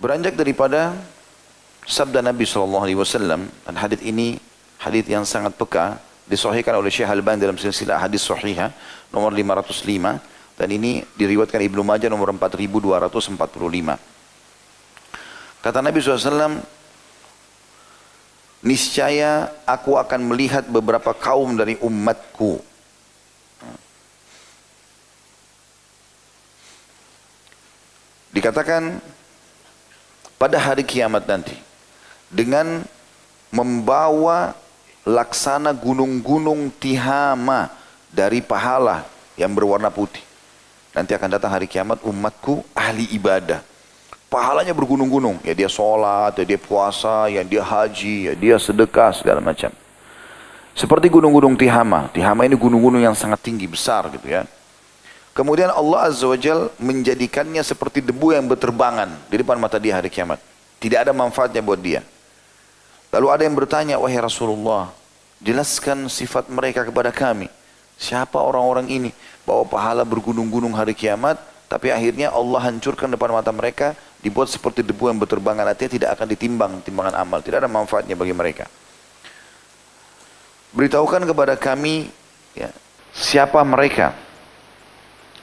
Beranjak daripada sabda Nabi SAW, dan hadis ini hadis yang sangat peka, disahihkan oleh Syekh Al-Albani dalam silsilah hadis sahihah nomor 505, dan ini diriwayatkan Ibnu Majah nomor 4245. Kata Nabi SAW, niscaya aku akan melihat beberapa kaum dari umatku. Dikatakan pada hari kiamat nanti, dengan membawa laksana gunung-gunung Tihama dari pahala yang berwarna putih. Nanti akan datang hari kiamat umatku ahli ibadah. Pahalanya bergunung-gunung, ya dia sholat, ya dia puasa, ya dia haji, ya dia sedekah, segala macam. Seperti gunung-gunung Tihama. Tihama ini gunung-gunung yang sangat tinggi, besar gitu ya. Kemudian Allah Azza wa Jal menjadikannya seperti debu yang berterbangan di depan mata dia hari kiamat. Tidak ada manfaatnya buat dia. Lalu ada yang bertanya, wahai Rasulullah, jelaskan sifat mereka kepada kami. Siapa orang-orang ini? Bawa pahala bergunung-gunung hari kiamat, tapi akhirnya Allah hancurkan depan mata mereka, dibuat seperti debu yang berterbangan, artinya tidak akan ditimbang, timbangan amal, tidak ada manfaatnya bagi mereka. Beritahukan kepada kami, ya, siapa mereka,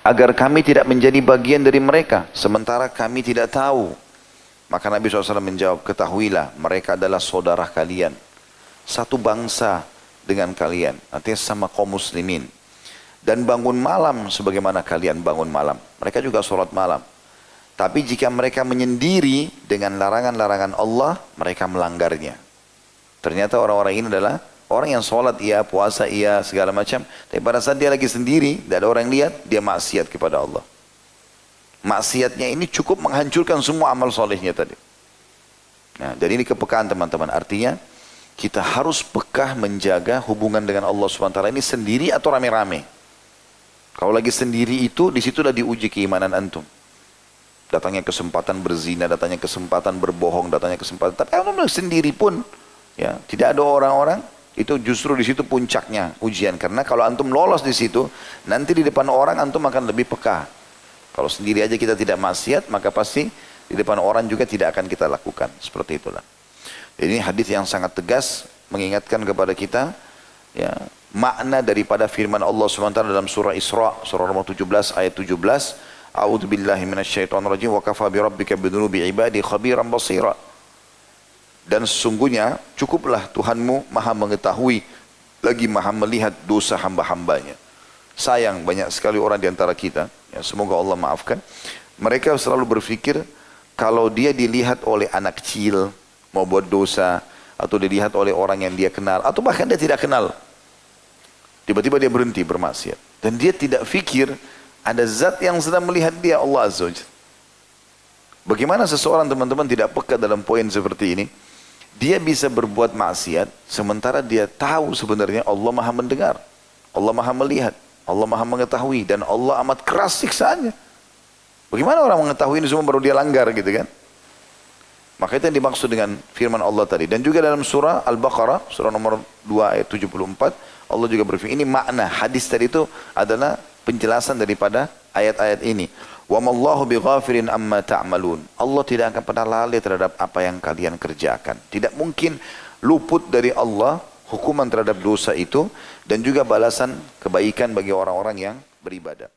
agar kami tidak menjadi bagian dari mereka, sementara kami tidak tahu. Maka Nabi SAW menjawab, ketahuilah mereka adalah saudara kalian, satu bangsa dengan kalian, artinya sama kaum muslimin. Dan bangun malam sebagaimana kalian bangun malam. Mereka juga sholat malam. Tapi jika mereka menyendiri dengan larangan-larangan Allah, mereka melanggarnya. Ternyata orang-orang ini adalah orang yang sholat iya, puasa iya, segala macam. Tapi pada saat dia lagi sendiri, tidak ada orang yang lihat, dia maksiat kepada Allah. Maksiatnya ini cukup menghancurkan semua amal solehnya tadi. Nah, dari ini kepekaan teman-teman. Artinya, kita harus pekah menjaga hubungan dengan Allah SWT ini sendiri atau rame-rame. Kalau lagi sendiri itu, disitulah diuji keimanan antum. Datangnya kesempatan berzina, datangnya kesempatan berbohong, datangnya kesempatan. Tapi antum sendiri pun, ya, tidak ada orang-orang. Itu justru di situ puncaknya ujian. Karena kalau antum lolos di situ, nanti di depan orang antum akan lebih peka. Kalau sendiri aja kita tidak maksiat, maka pasti di depan orang juga tidak akan kita lakukan. Seperti itulah. Jadi ini hadis yang sangat tegas mengingatkan kepada kita, ya, makna daripada firman Allah SWT dalam surah Isra, surah nomor 17 ayat 17. A'udzu billahi minasyaitonir rajim wa kafa bi rabbika bidunubi ibadi khabiran basira. Dan sesungguhnya cukuplah Tuhanmu maha mengetahui lagi maha melihat dosa hamba-hambanya. Sayang banyak sekali orang di antara kita, ya, semoga Allah maafkan, mereka selalu berpikir kalau dia dilihat oleh anak kecil mau buat dosa, atau dilihat oleh orang yang dia kenal, atau bahkan dia tidak kenal, tiba-tiba dia berhenti bermaksiat. Dan dia tidak fikir ada zat yang sedang melihat dia, Allah Azza wa Jalla. Bagaimana seseorang teman-teman tidak peka dalam poin seperti ini? Dia bisa berbuat maksiat, sementara dia tahu sebenarnya Allah maha mendengar, Allah maha melihat, Allah maha mengetahui, dan Allah amat keras siksaannya. Bagaimana orang mengetahui ini semua baru dia langgar gitu kan? Maka itu yang dimaksud dengan firman Allah tadi. Dan juga dalam surah Al-Baqarah, surah nomor 2 ayat 74, Allah juga berfirman, ini makna hadis tadi itu adalah penjelasan daripada ayat-ayat ini. Wa mallahu bighafirin amma ta'malun. Allah tidak akan pernah lalai terhadap apa yang kalian kerjakan. Tidak mungkin luput dari Allah hukuman terhadap dosa itu, dan juga balasan kebaikan bagi orang-orang yang beribadah.